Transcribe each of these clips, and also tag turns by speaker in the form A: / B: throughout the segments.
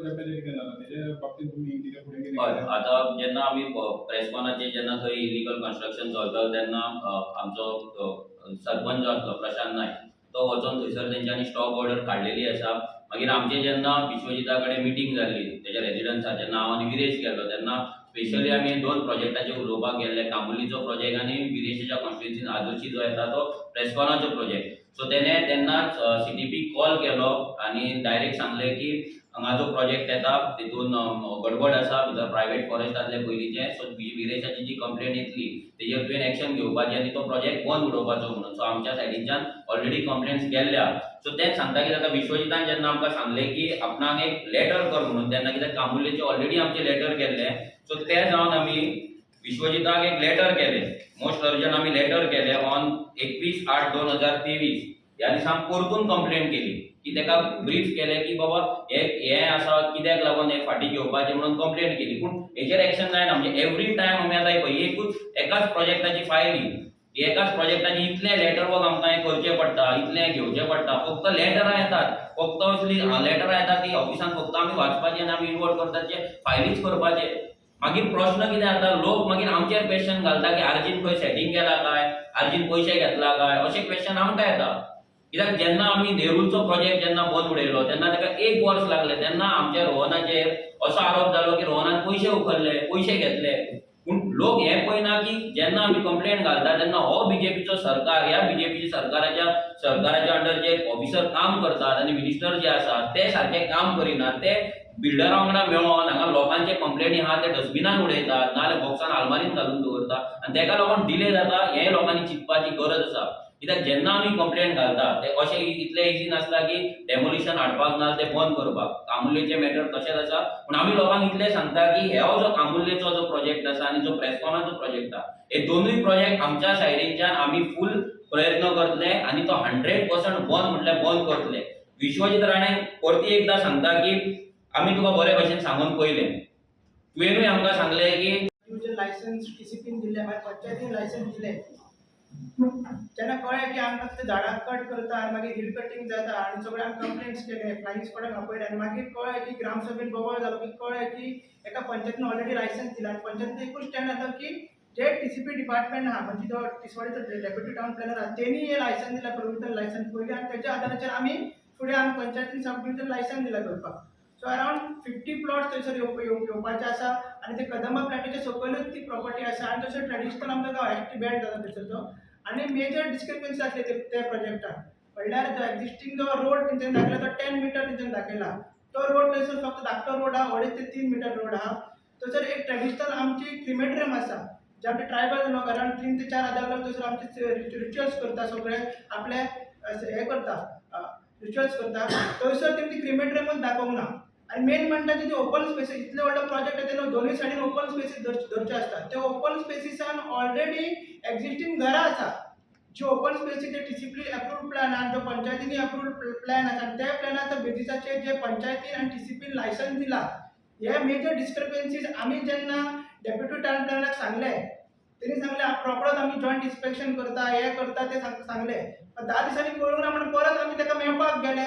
A: आता जेन्ना आमी प्रेसकॉनाचेर जेन्ना थंय इलिगल कन्स्ट्रक्शन चलता तेन्ना आमचो सरपंच जो आसलो प्रशांत नायक तो वचोन थंयसर तेंच्यांनी स्टॉप ऑर्डर काडलेली आसा। मागीर आमचे जेन्ना विश्वजिता कडेन मिटींग जाल्ली तेच्या रेजिडन्साचें जेन्ना हांव आनी विरेश गेल्लो तेन्ना स्पेशली आमी दोन प्रोजेक्टाचेर उलोवपाक गेल्ले, कांबुलीचो प्रोजेक्ट आनी विरेशाच्या कॉन्स्टिट्युएन्सीन आजोशी जो येता तो प्रेसकॉनाचो प्रोजेक्ट। सो तेणें तेन्नाच CDP कॉल केलो आनी डायरेक्ट सांगलें की हांगा जो प्रोजेक्ट येता तितून गडबड आसा, भितर प्रायवेट फॉरेस्टांतले पयलींचे, सो विरेशाची जी कंप्लेन येतली तेजेर तुवें एक्शन घेवपाची आनी तो प्रोजेक्ट बंद उडोवपाचो म्हणून। सो आमच्या सायडीच्यान ऑलरेडी कंप्लेन्ट्स गेल्ल्या। सो तेच सांगता की आतां विश्वजितान जेन्ना आमकां सांगलें की आपणाक एक लेटर कर म्हणून, तेन्ना कित्याक कांबुलेचे ऑलरेडी आमचे लेटर गेल्ले, सो ते जावन आमी विश्वजिताक एक लेटर केलें, मोस्ट अर्जंट आमी लेटर केलें ऑन 21/8/2023 ह्या दिसा परतून कंप्लेंट केली की तेका ब्रीफ केलें की बाबा हे आसा कित्याक लागून हे फाटीं घेवपाचें म्हणून कंप्लेंट केली, पूण हेचेर एक्शन जायना। म्हणजे एवरी टायम आमी आतां पळय एकाच प्रोजेक्टाची फायल ही एकाच प्रोजेक्टाची इतले लेटर वर्क आमकां हे करचें पडटा, इतलें घेवचें पडटा, फक्त लेटरां येतात, फक्त असली लेटरां येतात ती ऑफिसान फक्त आमी वाचपाची आनी आमी इनवॉल्व करतात जे फायलीच करपाचे। मागीर प्रश्न कितें जाता, लोक मागीर आमचेर क्वेश्चन घालता की आर्जीन खंय सेटिंग केला काय, आर्जीन पयशे घेतला काय, अशे क्वेश्चन आमकां येता। कित्याक जेन्ना आमी नेरूलचो प्रोजेक्ट जेन्ना बंद उडयलो तेन्ना ताका 1 वर्स लागलें, तेन्ना आमच्या रोहनाचेर असो आरोप जालो की रोहनान पयशे उखल्ले, पयशे घेतले। पूण लोक हें पळयना की जेन्ना आमी कंप्लेंट घालता तेन्ना हो बीजेपीचो सरकार, ह्या बीजेपी सरकाराच्या अंडर जे ऑफिसर काम करतात आनी मिनिस्टर जे आसात ते सारके काम करिनात, ते बिल्डरा वांगडा मेळोन हांगा लोकांचे कंप्लेनी आहा ते डस्टबिनान उडयतात, नाल्यार बॉक्सान आलमारीन घालून दवरतात आनी तेका लागून डिले जाता। हे लोकांनी चिंतपाची गरज आसा, कित्याक जेन्ना आमी कंप्लेंट घालता ते अशें इतले इजी नासता की डेमोलिशन हाडपाक ना ते बंद करपाक। कांबुलेचे मॅटर तशेंच आसा, पूण आमी लोकांक इतलें सांगता की हो जो कांबुलेचो जो प्रोजेक्ट आसा आनी जो प्रेसकॉनाचो प्रोजेक्ट आसा, हे दोनूय प्रोजेक्ट आमच्या सायडीच्यान आमी फूल प्रयत्न करतले आनी तो 100% बंद म्हटल्यार बंद करतले। विश्वजीत राणे परती एकदां सांगता की आमी तुका बरे भशेन सांगून पयलें, तुवेंनूय आमकां सांगलें की
B: लायसन्स TCPन दिल्लें, मागीर पंचायतीन लायसन्स दिलें। जेन्ना कळ्ळें की आमकां ते झाडां कट करता आनी मागीर हिल कटिंग जाता आनी सगळे आमी कंप्लेंट्स केले, फ्लाइंग स्क्वॉडाक आपयले आनी मागीर कळ्ळें की ग्रामसभेन बोवाळ जालो की कळ्ळें की एका पंचायतीन ऑलरेडी लायसन्स दिला आनी पंचायतीन एकूच स्टँड आसलो की जे TCP डिपार्टमेंट आहा, म्हणजे जो तिसवाडीचो डेप्युटी टाउन प्लॅनर आहा तेणी हे लायसन्स दिला, प्रोविजनल लायसन्स पयलीं, आनी तेच्या आदाराचेर आमी फुडें आमी पंचायतीन सब डिव्हिजन लायसन्स दिला करपाक। सो अरावंड 50 प्लॉट्स थंयसर येवपाचे आसा आनी ते कदंबा प्लॅटीच्या सकयलूच ती प्रॉपर्टी आसा आनी तसो ट्रेडिशनल आमचो गांव एसटी बेल्ट जाता थंयसरचो। आनी मेजर डिस्क्रिपन्सी आसले ते प्रोजेक्टान म्हणल्यार जो एक्झिस्टिंग जो रोड तेंच्यानी दाखयला तो 10 मीटर तेंच्यानी दाखयला, तो रोड थंयसर फक्त धाकटो रोड आहा, 2.5 ते 3 मीटर रोड आहा। थंयसर एक ट्रेडिशनल आमची क्रिमेटरियम आसा, जे आमचे ट्रायबल लोक अरावंड 3 ते 4 हजार लोक थंयसर आमचे रिच्युअल्स करता, सगळे आपले हे करता, रिच्युअल्स करता। थंयसर तेंची क्रिमेटरियमूच दाखोवंक ना। आनी मेन म्हणटा ते ओपन स्पेसीस, इतले व्हडलो प्रोजेक्ट आहे तेन्ना दोनूय सायडीन ओपन स्पेसीस धरचे असतात। ते ओपन स्पेसीसान ऑलरेडी एक्झिस्टिंग घरां आसा, जी open spaces TCP approved plan आनी जो पंचायतीनी अप्रूव्ड प्लॅन आसा, त्या प्लॅनाच्या बेसिसाचेर जे पंचायतीन आनी TCPन लायसन्स दिला, हे मेजर डिस्क्रिपन्सीज आमी जेन्ना डेप्युटी टाउन प्लॅनराक सांगले, तेणी सांगले प्रॉपरच आमी जॉयंट इन्स्पेक्शन करता, हे करता, ते सांगले। 10 दिसांनी कळूंक ना म्हणून परत आमी ताका मेळपाक गेले,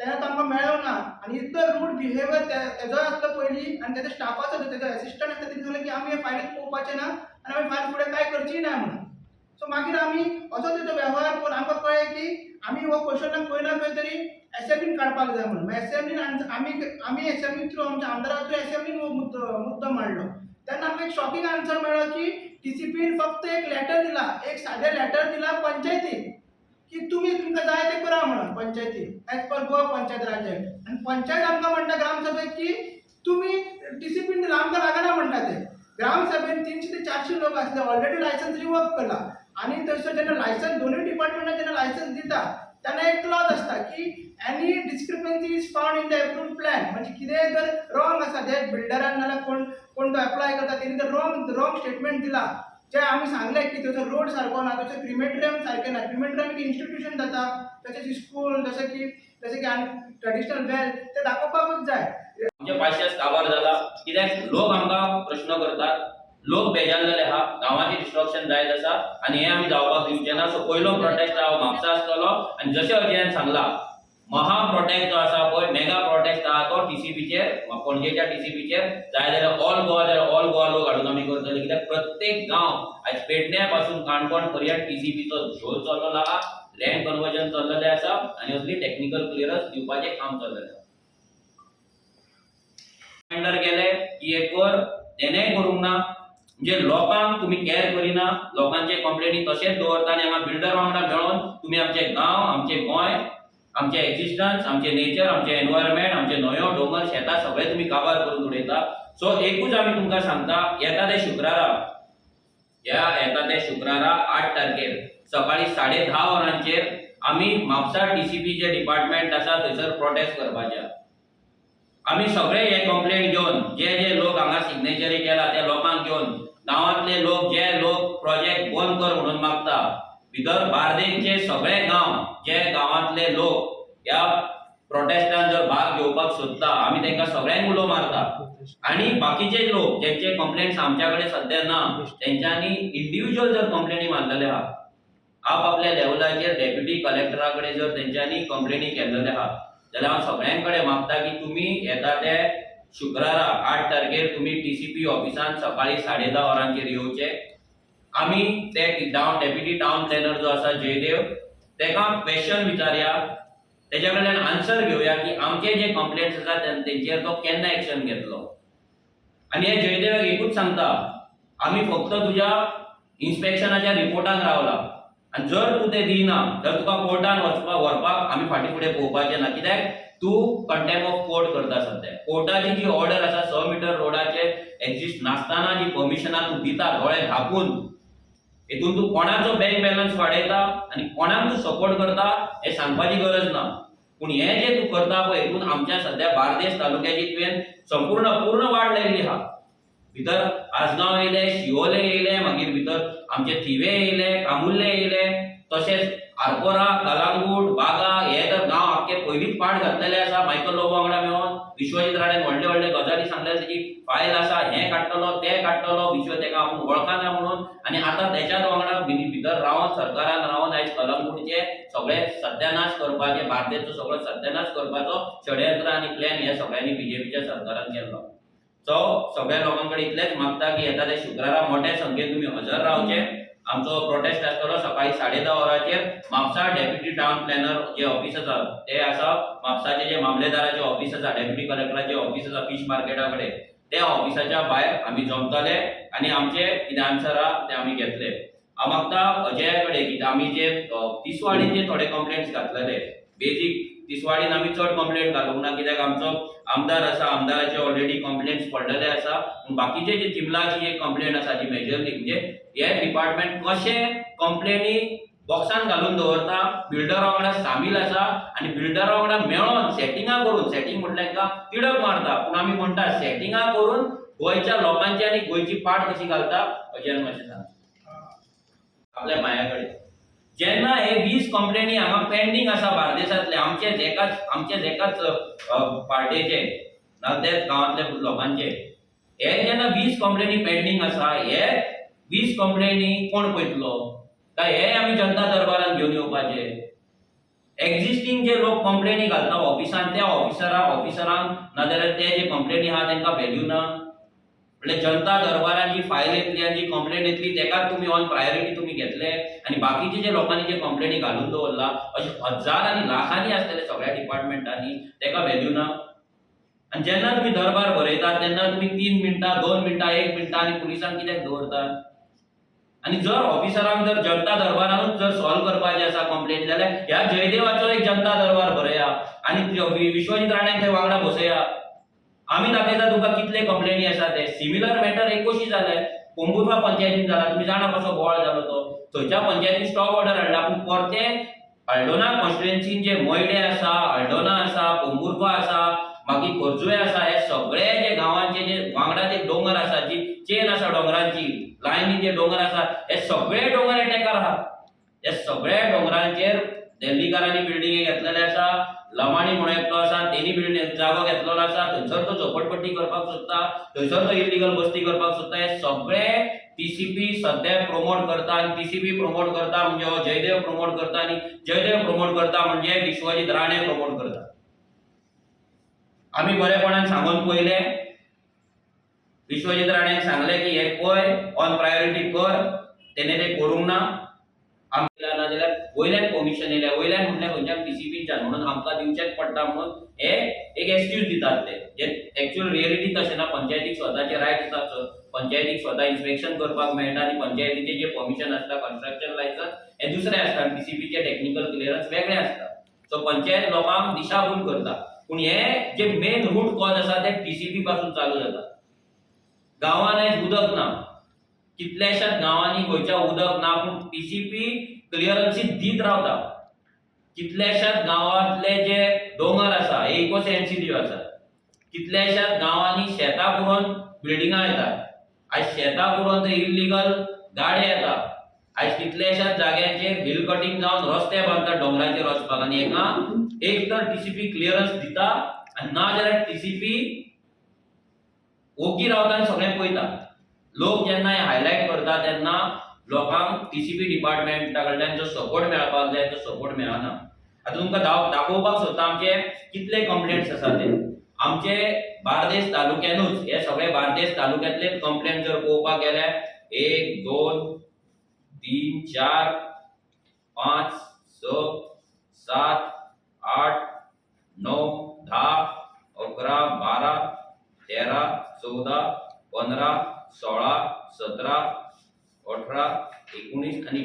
B: तेन्ना तो आमकां मेळ्ळो ना आनी इतलो रूड बिहेवियर तेजो आसलो पयलीं आनी तेजो स्टाफाचो, तेजो एसिस्टंट आसता तेणी सांगलें की आमी हे फायलीत पळोवपाचें ना आनी आमी फायल फुडें कांय करची ना म्हणून। सो मागीर आमी असो तेजो वेव्हार करून आमकां कळ्ळें की आमी हो क्वेश्चनाक खंय ना खंय तरी एसेंब्लीन काडपाक जाय म्हणून। एसेंब्लीन आमी एसेंब्ली थ्रू आमच्या आमदारा थ्रू एसेंब्लीन हो मुद्दो मांडलो। तेन्ना आमकां एक शॉकिंग आन्सर मेळ्ळो की TCPन फक्त एक लेटर दिला, एक सादें लेटर दिला पंचायतीक की तुमकां जाय ते करा म्हणून पंचायतीक, एज पर गोवा पंचायत राज एक्ट। आनी पंचायत आमकां म्हणटा ग्रामसभेक की तुमी TCPन दिला, आमकां लागना म्हणटा ते। ग्रामसभेन 300 ते 400 लोक आसले, ऑलरेडी लायसन्स रिवोक केला आनी थंयसर जेन्ना लायसन्स दोनूय डिपार्टमेंटान जेन्ना लायसन्स दिता तेन्ना एक क्लॉज आसता की any discrepancy is found in the approved plan, म्हणजे कितेंय जर रॉंग आसा, जे बिल्डरान नाल्यार कोण तो एप्लाय करता तेणी जर रॉंग स्टेटमेंट दिला, जे आमी सांगले की थंयसर रोड सारको ना, थंयसर क्रिमेटरियम सारकें ना, क्रिमेटरियम एक इन्स्टिट्यूशन जाता, तशेंच स्कूल, जशें की ट्रेडिशनल वेल, ते दाखोवपाकूच जाय।
A: आमच्या पायश्यास काबार जाला, कित्याक लोक आमकां प्रश्न करतात, लोक बेजारलेले आहा, गांवाचें डिस्ट्रक्शन जायत आसा आनी हें आमी जावपाक दिवचे ना। सो पयलो प्रोटेस्ट हांव म्हापसा आसतलो आनी जशें अजयान सांगला महा प्रोटेस्ट जो आसा पळय मेगा प्रोटेस्ट आहा तो टीसीपीचेर पणजेच्या टीसीपीचेर जाय जाल्यार ऑल गोवा लोक हाडून आमी करतले कित्याक प्रत्येक गांव आज पेडण्या पासून काणकोण पर्यंत टीसीपीचो झोल चल्लेलो आहा लँड कन्वर्जन चल्लेलें आसा आनी असली टेक्निकल क्लियरन्स दिवपाचें काम चल्लेलें आसा टेंडर केले की एक कर तेनेय करूंक ना म्हणजे लोकांक तुम्ही केअर करिना लोकांचे कंप्लेनी तशेंच दवरता आनी हांगा बिल्डर वांगडा मेळोन तुम्ही आमचे गांव आमचे गोंय आमचे एक्झिस्टन्स आमचे नेचर आमचे एनवायरमेंट आमचे न्हंयो दोंगर शेतां सगळे तुम्ही काबार करून उडयता सो एकूच आमी तुमकां सांगता येता ते शुक्रारा येता ते शुक्रारा 8 तारखेर सकाळी 10:30 वरांचेर आमी म्हापसा टीसीपी जे डिपार्टमेंट आसा थंयसर प्रोटेस्ट करपाचे आमी सगळे हे कंप्लेंट घेवन जे लोक हांगा सिग्नेचरी केला त्या लोकांक घेवन गांवांतले लोक जे लोक प्रोजेक्ट बंद कर म्हणून मागता भितर बार्देसचे सगळे गांव जे गांवांतले लोक ह्या प्रोटेस्टान जर भाग घेवपाक सोदता आमी तांकां सगळ्यांक उलो मारता आनी बाकीचे लोक जेंचे कंप्लेंट्स आमच्या कडेन सध्या ना तेंच्यांनी इंडिव्हिज्युअल जर कंप्लेनी मारलेले आहा आपल्या लेवलाचेर डेप्युटी कलेक्टरा कडेन जर तेंच्यांनी कंप्लेनी केल्लेले आहा जाल्यार हांव सगळ्यां कडेन मागता की तुमी येता ते शुक्रारा 8 तारखेर तुमी टीसीपी ऑफिसान सकाळी 10:30 वरांचेर येवचे आमी ते डेप्युटी टाउन प्लॅनर जो आसा जयदेव तेका क्वेश्चन विचारया तेच्या कडल्यान आन्सर घेवया की आमचे जे कंप्लेंट्स आसा तेंचेर तो केन्ना एक्शन घेतलो आनी हे जयदेवाक एकूच सांगता आमी फक्त तुज्या इन्स्पेक्शनाच्या रिपोर्टाक रावला आनी जर तूं ते दिना तर तुका कोर्टान व्हरपाक आमी फाटीं फुडें पोवपाचें ना कित्याक तूं कंटेम्प्ट ऑफ कोर्ट करता सध्या कोर्टाची जी ऑर्डर आसा 6 मीटर रोडाचे एक्झिस्ट नासतना जी परमिशनां तूं दिता दोळे धापून हेतून तूं कोणाचो बँक बॅलन्स वाडयता आनी कोणाक तूं सपोर्ट करता हे सांगपाची गरज ना पूण हे जे तूं करता पळय हेतून आमच्या सध्या बार्देस तालुक्याची तुवें पूर्ण वाड लायिल्ली आहा भितर आसगांव येयले शिवोले येयले मागीर भितर आमचे थिवे येयले कामुर्ले येयले तशेंच आरपोरा कलांगूट बागा हे तर गांव आख्खे पयलींच पाट घातलेले आसा मायकल लोबो वांगडा मेळोन विश्वजीत राणेन व्हडले गजाली सांगल्यार तेजी फायल आसा हे काडटलो ते काडटलो विश्व तेका आपूण वळखना म्हणून आनी आतां तेच्याच वांगडा भितर रावन सरकारान रावन आयज कलंगूटचे सगळे सत्यानाश करपाचे बार्देसचो सगळो सत्यानाश करपाचो षडयंत्र आनी प्लॅन हे सगळ्यांनी बीजेपीच्या सरकारान केल्लो सो सगळ्या लोकां कडेन इतलेंच मागता की येता ते शुक्रारा मोठ्या संख्येन तुमी हजर रावचे आमचो प्रोटेस्ट आसतलो सकाळी 10:30 वरांचेर म्हापसा डेप्युटी टाउन प्लॅनर जे ऑफिस आसा ते आसा म्हापसाचे जे मामलेदाराचे ऑफिस आसा डेप्युटी कलेक्टराचे ऑफिस आसा फिश मार्केटा कडेन त्या ऑफिसाच्या भायर आमी जमतले आनी आमचे कितें आन्सर आहा ते आमी घेतले हांव मागता अजया कडेन की आमी जे तिसवाडीन जे थोडे कंप्लेंट्स घातलेले बेजीक तिसवाडीन आमी चड कंप्लेंट घालूंक ना कित्याक आमचो आमदार आसा आमदाराचे ऑलरेडी कंप्लेंट्स पडलेले आसा पूण बाकीचे जे चिमलाची जी कंप्लेंट आसा जी मेजरली म्हणजे हे डिपार्टमेंट कशे कंप्लेनी बॉक्सान घालून दवरता बिल्डर वांगडा सामील आसा आनी बिल्डर वांगडा मेळोन सेटिंगां करून सेटिंग म्हटल्यार ताका तिडक मारता पूण आमी म्हणटा सेटिंगां करून गोंयच्या लोकांची आनी गोंयची पाट कशी घालता अजयन मातशें सांग आपल्या माया कडेन जेन्ना हे 20 कंप्लेनी हांगा पेंडिंग आसा बार्देसांतले आमचे एकाच पार्टीचे ना तेच गांवांतल्या लोकांचे हे जेन्ना 20 कंप्लेनी पेंडिंग आसा हे 20 कंप्लेनी कोण पळयतलो काय हे आमी जनता दरबारान घेवन येवपाचे एक्झिस्टिंग जे लोक कंप्लेनी घालता ऑफिसान त्या ऑफिसरांक नाजाल्यार ते जे कंप्लेनी आहा तांकां व्हॅल्यू ना म्हणजे जनता दरबारान जी फायल येतली आनी जी कंप्लेंट येतली तेकाच तुमी ऑन प्रायोरिटी तुमी घेतले आनी बाकीचे जे लोकांनी जे कंप्लेनी घालून दवरला अशे हजार आनी लाखांनी आसतले सगळ्या डिपार्टमेंटांनी तेका व्हॅल्यू ना आनी जेन्ना तुमी दरबार भरयतात तेन्ना तुमी 3 मिनटां 2 मिनटां 1 मिनटां आनी पुलिसांक कित्याक दवरतात आनी जर ऑफिसरांक जर जनता दरबारानूच जर सॉल्व करपाचें आसा कंप्लेंट जाल्यार ह्या जयदेवाचो एक जनता दरबार भरया आनी विश्वजीत राणेक थंय वांगडा बसया आमी दाखयता तुमकां कितले कंप्लेनी आसा ते सिमिलर मॅटर एक कशी जाले पोंबुर्फा पंचायतीन जाला तुमी जाणा कसो बोवाळ जालो तो थंयच्या पंचायतीन स्टॉप ऑर्डर हाडला पूण परते हळदोना कॉन्स्टिट्युएन्सीन जे मोयडे आसा हळदोना आसा पोंबुर्फा आसा मागीर खोर्जुवे आसा हे सगळे जे गांवांचे जे वांगडा जे दोंगर आसा जी चेन आसा डोंगरांची लायनी जे दोंगर आसा हे सगळे दोंगर एटेकार आहा हे सगळे दोंगरांचेर दिल्लीकारांनी बिल्डिंग घेतलेले आसा, लमाणी म्हणून एकटो आसा तेनी बिल्डिंग जागो घेतलेलो आसा, थंयसर तो झोपडपट्टी करपाक सोदता, थंयसर तो इल्लीगल बस्ती करपाक सोदता. हे सगळे टीसीपी सध्या प्रमोट करता आणि टीसीपी प्रमोट करता म्हणजे हो जयदेव प्रमोट करता आणि जयदेव प्रमोट करता म्हणजे विश्वजीत राणे प्रमोट करता. आम्ही बरेपणान सांगून पयले, विश्वजीत राणेन सांगले की हे पय ऑन प्रायोरिटी कर, तेणे ते करूंक ना. आमच्या ना जाल्यार वयल्यान कमिशन येयल्या, वयल्यान म्हटल्यार खंयच्या टीसीपीच्यान म्हणून आमकां दिवचेच पडटा म्हणून हे एक एक्सक्यूज दितात ते. जे एक्चुअल रियलिटी तशें ना. पंचायतीक स्वताचे रायट आसा, पंचायतीक स्वता इन्स्पेक्शन करपाक मेळटा आणि पंचायतीचे जे परमिशन आसता कन्स्ट्रक्शन लायसन्स हे दुसरे आसता, टीसीपीचे टेक्निकल क्लियरन्स वेगळे आसता. सो पंचायत लोकांक दिशाभूल करता. पूण हे जे मेन रूट कॉज आसा ते टीसीपी पासून चालू जाता. गांवांत उदक ना, कितल्याशाच गांवांनी गोंयच्या उदक ना, पूण टीसीपी क्लियरन्सी दीत रावता. कितल्याशाच गांवांतले जे दोंगर आसा हे इको सेन्सिटिव्ह आसा. कितल्याशाच गांवांनी शेतां पुरोवन बिल्डिंगां येतात. आज शेतां पुरोवन ते इल्लीगल गाडे येतात. आज कितल्याशाच जाग्यांचेर हिल कटिंग जावन रस्ते बांदतात डोंगराचेर वचपाक आनी हेका एक तर टीसीपी क्लियरन्स दिता आनी ना जाल्यार टीसीपी ओगी रावता आनी सगळें पळयता. लोक जेन्ना हे हायलायट करता तेन्ना लोकांक टीसीपी डिपार्टमेंटा कडल्यान जो सपोर्ट मेळपाक जाय तो सपोर्ट मेळना. आतां तुमकां दाखोवपाक सोदता आमचे कितले कंप्लेंट्स आसा ते. आमचे बार्देस तालुक्यानूच हे सगळे बार्देस तालुक्यांतले कंप्लेंट जर पळोवपाक गेल्यार 1 2 3 4 5 6 7 8 9 10 11 12 13 14 15 16 17 18 19 आणि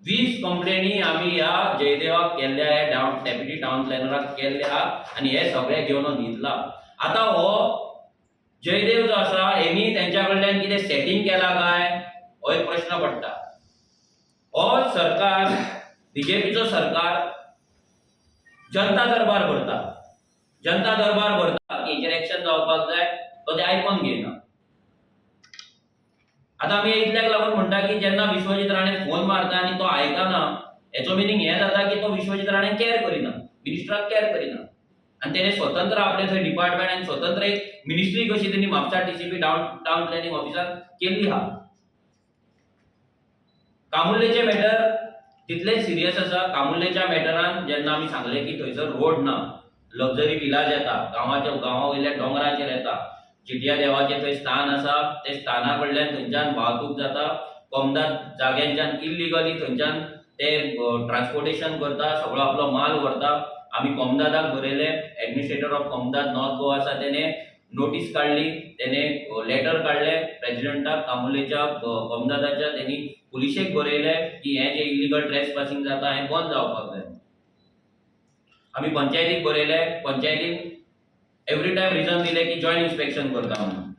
A: 20 कंप्लेनी आम्ही या जयदेवाक केल्ल्या, डेप्युटी टाउन प्लॅनराक केल्ल्या आणि हे सगळे घेवन न्हिदला. आता हो जयदेव जो आसा हेनी त्यांच्या कडल्यान कितें सेटिंग केला काय हो एक प्रश्न पडटा. हो सरकार बीजेपीचो सरकार जनता दरबार भरता, जनता दरबार भरता की हेचेर एक्शन जावपाक जाय, तो ते आयकून घेयना. आता आम्ही इतल्याक लागून म्हणटा की जेन्ना विश्वजीत राणे फोन मारता आणि तो आयकना हेचो मिनिंग हे जाता की तो विश्वजीत राणे केअर करिना, मिनिस्टराक केअर करिना आणि तेणे स्वतंत्र आपले थंय डिपार्टमेंट आणि स्वतंत्र एक मिनिस्ट्री कशी त्यांनी म्हापसा टीसीपी टाउन प्लॅनिंग ऑफिसार केल्ली हा. कामुर्लेचे मॅटर तितलेच सिरियस आसा. कामुर्लेच्या मॅटरान जेन्ना आमी सांगले की थंयसर रोड ना, लक्झरी विलाज येता, गांवा वयल्या डोंगराचेर येता, चिटिया देवाचे थंय स्थान आसा, ते स्थाना कडल्यान थंयच्यान वाहतूक जाता, कोमदाद जाग्यांच्यान इल्लीगली थंयच्यान ते ट्रान्सपोर्टेशन करता, सगळो आपलो माल व्हरता. आमी कोमदादाक बरयले, एडमिनिस्ट्रेटर ऑफ कोमदाद नॉर्थ गोवा आसा तेणे नोटीस काढली, तेणे लेटर काढले प्रेसिडेंटाक कामुर्लेच्या कोमदादाच्या, तेणी पुलिशेक बरयले की हे जे इल्लीगल ट्रेसपासिंग जाता हे बंद जावपाक जाय. आमी पंचायतीक बरयले, पंचायतीन एवरी टाइम रिजन दिले की जॉईंट इन्स्पेक्शन करता म्हणून.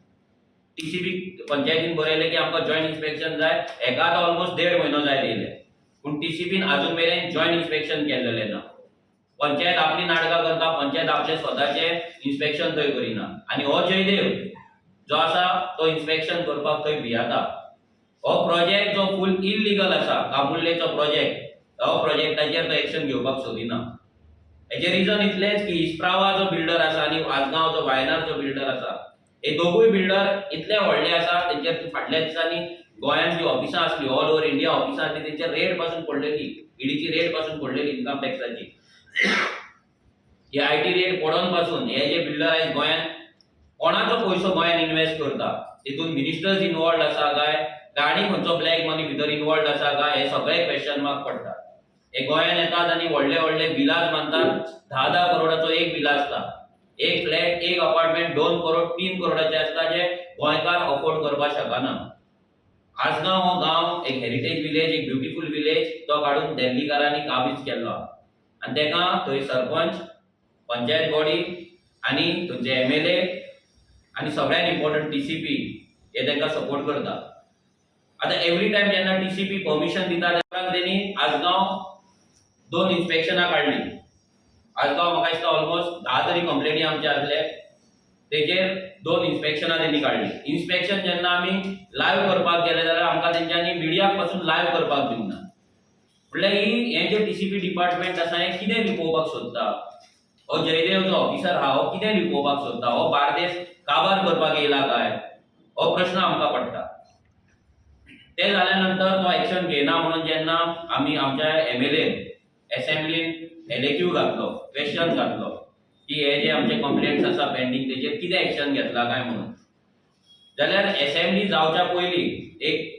A: टीसीपी पंचायतीन बरयले की आमकां जॉईंट इन्स्पेक्शन जाय, हेका आतां ऑलमोस्ट 1.5 म्हयनो जाय दिले, पूण टीसीपीन अजून मेरेन जॉईंट इन्स्पेक्शन केल्लेले ना. पंचायत आपली नाटकां करता, पंचायत आपले स्वताचे इन्स्पेक्शन थंय करिना आणि हो जयदेव जो आसा तो इन्स्पेक्शन करपाक थंय भियाता. हो प्रोजेक्ट जो फुल इल्लीगल आसा, कामुर्लेचो प्रोजेक्ट, हो प्रोजेक्टाचेर तो एक्शन घेवपाक सोदिना. हेचे रिजन इतलेच की इस्प्रावा जो बिल्डर आसा आणि आजगांव जो वायनार जो बिल्डर आसा, हे दोगूय बिल्डर इतले व्हडले आसा, तेंचेर फाटल्या दिसांनी गोंयांत जी ऑफिसां आसली, ऑल ओव्हर इंडिया ऑफिसां आसली, तेंचेर रेड पासून पडलेली, ईडीची रेड पासून पडलेली, इन्कम टॅक्साची. ही आयटी रेड पडोवन पासून हे जे बिल्डर आयज गोंयांत कोणाचो पयसो गोंयांत इन्वेस्ट करता, तितून मिनिस्टर्स इनवॉल्ड आसा काय, आनी खंयचो ब्लॅक मनी भितर इनवॉल्ड आसा काय, हे सगळे क्वेश्चन मार्क पडटा. हे गोंयांत येतात आणि व्हडले व्हडले विलाज बांदतात. 10-10 करोडाचो एक विला आसता, एक फ्लॅट, एक अपार्टमेंट 2 करोड 3 करोडाचे आसता, जे गोंयकार अफोर्ड करपाक शकना. आजगांव हो गांव एक हेरिटेज विलेज, एक ब्युटिफूल विलेज, तो काडून दिल्लीकारांनी काबीज केल्लो आणि तेका थंय सरपंच, पंचायत बॉडी आणि थंयचे एमएलए आणि सगळ्यात इम्पॉर्टंट टीसीपी हे तांकां सपोर्ट करता. आता एवरी टाइम जेन्ना टीसीपी परमिशन दिता तेन्ना तेणी आजगांव 2 इन्स्पेक्शनां काडली. आजगांव म्हाका दिसता ऑलमोस्ट 10 तरी कंप्लेनी आमचे आसले, तेजेर 2 इन्स्पेक्शनां तेणी काडली. इन्स्पेक्शन जेन्ना आमी लायव्ह करपाक गेले जाल्यार आमकां तेंच्यांनी मिडियाक पासून लायव्ह करपाक दिवना. म्हटल्यार हे जे टीसीपी डिपार्टमेंट आसा हे कितें लिपोवपाक सोदता, हो जयदेव जो ऑफिसर आहा हो कितें लिपोवपाक सोदता, हो बार्देस काबार करपाक येयला काय, हो प्रश्न आमकां पडटा. ते जाल्या नंतर तो एक्शन घेयना म्हणून जेन्ना आमी आमच्या एमएलए असेंब्लीन एलेक्यू घातलो, क्वेश्चन घातलो की हे जे आमचे कंप्लेंट्स आसा पेंडिंग तेजेर कितें एक्शन घेतला काय म्हणून, जाल्यार असेंब्ली जावच्या पयलीं एक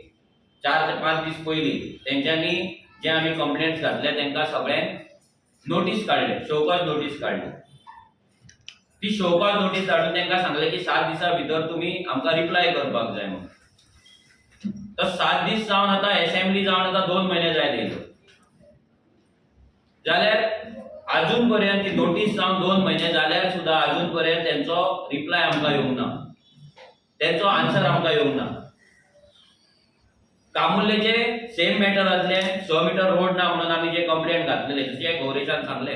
A: 4 ते 5 दीस पयलीं तेंच्यांनी जे आमी कंप्लेंट्स घातले तेंकां सगळ्यांक नोटीस काडले, शोकॉज नोटीस काडली. ती शोकॉज नोटीस धाडून तेंकां सांगले की 7 दिसा भितर तुमी आमकां रिप्लाय करपाक जाय म्हणून. तर 7 दीस जावन आतां असेंब्ली जावन आतां 2 म्हयने जाले, जाल्यार अजून पर्यंत ती नोटीस जावन 2 म्हयने जाल्यार सुद्दां अजून पर्यंत तेंचो रिप्लाय आमकां येवंक ना, तेंचो आन्सर आमकां येवंक ना. कामुर्लेचे सेम मॅटर आसले, 6 मिटर रोड ना म्हणून आमी जे कंप्लेंट घातलेले, जशें गौरेशान सांगले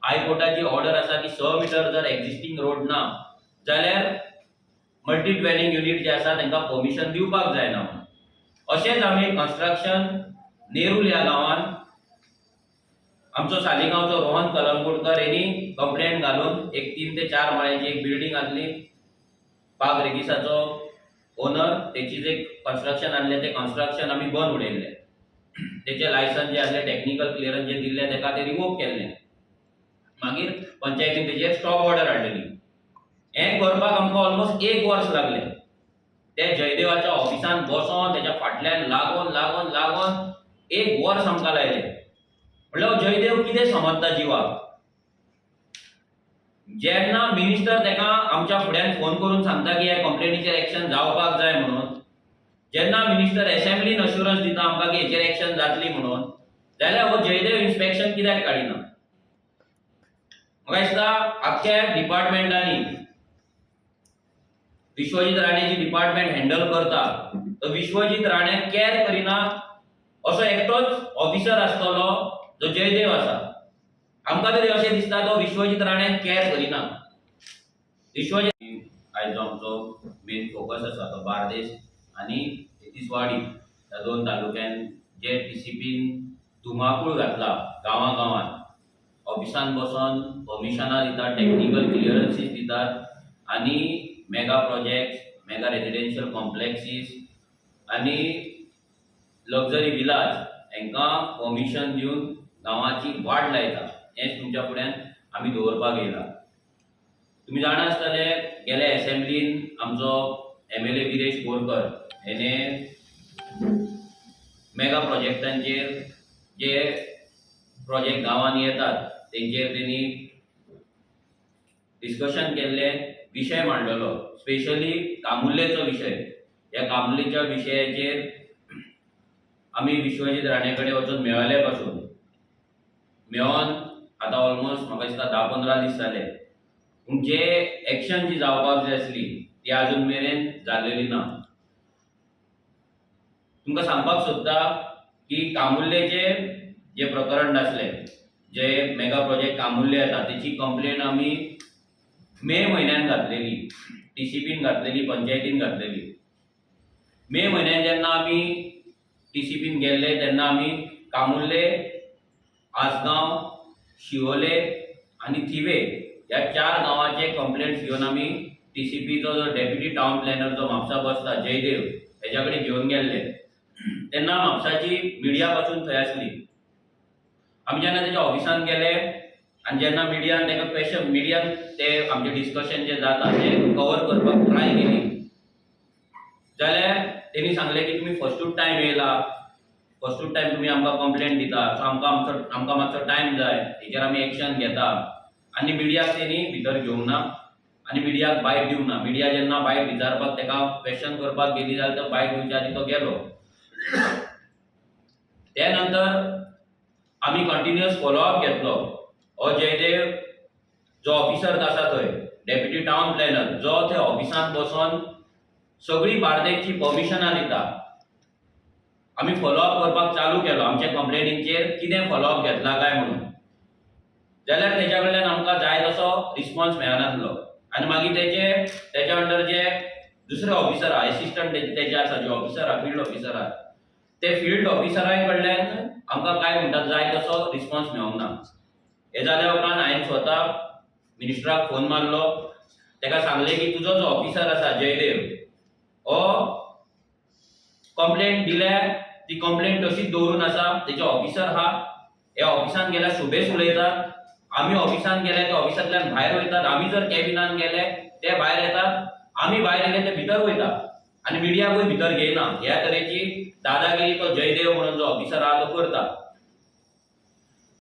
A: हायकोर्टाची ऑर्डर आसा की 6 मिटर जर एक्झिस्टिंग रोड ना जाल्यार मल्टी ड्वेलिंग युनिट जे आसा तांकां परमिशन दिवपाक जायना म्हणून. अशेंच आमी कन्स्ट्रक्शन नेरूल ह्या गांवांत आमचो सालिगांवचो रोहन कलंगूटकर हेणी कंप्लेंट घालून एक 3 ते 4 माळ्याची एक बिल्डिंग आसली, पाग रेगिसाचो ओनर तेची जे कन्स्ट्रक्शन आसलें ते कन्स्ट्रक्शन आमी बंद उडयल्लें. तेचे लायसन्स जे आसले टेक्निकल क्लियरन्स जे दिल्ले तेका ते रिवोक केल्लें. मागीर पंचायतीन तेजेर स्टॉप ऑर्डर हाडलेली. हें करपाक आमकां ऑलमोस्ट 1 वर्स लागलें. ते जयदेवाच्या ऑफिसान बसोन तेच्या फाटल्यान लागोन लागोन लागोन 1 वर्स आमकां लायलें. म्हटल्यार जयदेव कितें समजता जिवाक. जेन्ना मिनिस्टर तेका आमच्या फुड्यान फोन करून सांगता की ह्या कंप्लेनीचेर एक्शन जावपाक जाय म्हणून, जेन्ना मिनिस्टर असेंब्लीन अश्युरन्स दिता आमकां की हेचेर एक्शन जातली म्हणून, जाल्यार हो जयदेव इन्स्पेक्शन कित्याक काडिना. म्हाका दिसता आख्ख्या डिपार्टमेंटांनी विश्वजीत राणे जी डिपार्टमेंट हँडल करता तो विश्वजीत राणे केअर करिना असो एकटोच ऑफिसर आसतलो जो जयदेव आसा. आमकां तरी अशें दिसता तो विश्वजीत राणे केअर करिना. विश्वजीत आयज जो आमचो मेन फोकस आसा तो बार्देस आनी तिसवाडी ह्या 2 तालुक्यान जे टीसीपीन धुमाकूळ घातला गांवां गांवांत. ऑफिसान बसोन परमिशनां दितात, टेक्निकल क्लियरन्सीस दितात आनी मेगा प्रोजेक्ट्स, मेगा रेजिडेन्शियल कॉम्प्लेक्सीस आनी लक्झरी विलाज हांकां परमिशन दिवन गांवाची वाट लायता. हेच तुमच्या फुड्यान आमी दवरपाक येयला. तुम्ही जाणा आसतले गेले असेंब्लीन आमचो एमएलए गिरीश बोरकर हेने मेगा प्रोजेक्टांचेर जे प्रोजेक्ट गांवांनी येतात तेंचेर तेणी डिस्कशन केल्ले, विशय मांडलेलो, स्पेशली कामुर्लेचो विशय. ह्या कामुर्लेच्या विशयाचेर आमी विश्वजीत राणे कडेन वचून मेळले पासून मेळोन आतां ऑलमोस्ट म्हाका दिसता 10-15 दीस जाले, पूण जे एक्शन जी जावपाक जाय आसली ती अजून मेरेन जाल्लेली ना. तुमकां सांगपाक सोदता की कामुर्लेचे जे प्रकरण आसले, जे मेगा प्रोजेक्ट कामुर्ले येता तेची कंप्लेन आमी मे म्हयन्यान घातलेली, टीसीपीन घातलेली, पंचायतीन घातलेली. मे म्हयन्यान जेन्ना आमी टीसीपीन गेल्ले तेन्ना आमी कामुर्ले, आसगांव, शिवोले आनी थिवे ह्या 4 गांवांचे कंप्लेंट्स घेवन आमी टीसीपीचो जो डेप्युटी टाउन प्लॅनर जो म्हापसा बसता जयदेव हेच्या कडेन घेवन गेल्ले. तेन्ना म्हापसाची मिडिया पासून थंय आसली. आमी जेन्ना तेच्या ऑफिसान गेले आनी जेन्ना मिडियान तेका क्वेश्चन मिडियान ते आमचे डिस्कशन जे जाता ते कवर करपाक ट्राय केली जाल्यार तेणी सांगले की तुमी फर्स्टूच टायम येयला, फर्स्टूच टायम तुमी आमकां कंप्लेंट दिता, सो आमकां मातसो टायम जाय, हेचेर आमी एक्शन घेता. आनी मिडियाक तेणी भितर घेवंक ना आनी मिडियाक बायट दिवंक ना. मिडिया जेन्ना बायट विचारपाक तेका क्वेश्चन करपाक गेली जाल्यार तो बायट दिवच्या आदी तो गेलो. त्या नंतर आमी कंटिन्युअस फॉलोअप घेतलो. हो जयदेव जो ऑफिसर आसा थंय डेप्युटी टाउन प्लॅनर जो थंय ऑफिसान बसोन सगळी बार्देसची परमिशनां दिता, आमी फॉलोअप करपाक चालू केलो आमच्या कंप्लेनींचेर कितें फॉलोअप घेतला काय म्हणून. जाल्यार तेच्या कडल्यान आमकां जाय तसो रिस्पॉन्स मेळनासलो. आनी मागीर तेच्या अंडर जे दुसरे ऑफिसर आहा, एसिस्टंट तेजे आसा, जे ऑफिसर आहा, फिल्ड ऑफिसर आहा, ते फील्ड ऑफिसरां कडल्यान आमकां काय म्हणटात जाय तसो रिस्पॉन्स मेळोंक ना. हे जाल्या उपरांत हांवें स्वता मिनिस्टराक फोन मारलो, ताका सांगलें की तुजो जो ऑफिसर आसा जयदेव हो कंप्लेंट दिल्या, ती कंप्लेंट तशीच दवरून आसा, तेचे ऑफिसर आहा, हे ऑफिसान गेल्यार शुभेश उलयतात, आमी ऑफिसान गेले ते ऑफिसांतल्यान भायर वयतात, आमी जर कॅबिनान गेले ते भायर येतात, आमी भायर येले ते भितर वयतात आनी मिडियाकूय भितर घेयना. ह्या तरेची दादागिरी तो जयदेव म्हणून जो ऑफिसर आहा तो करता.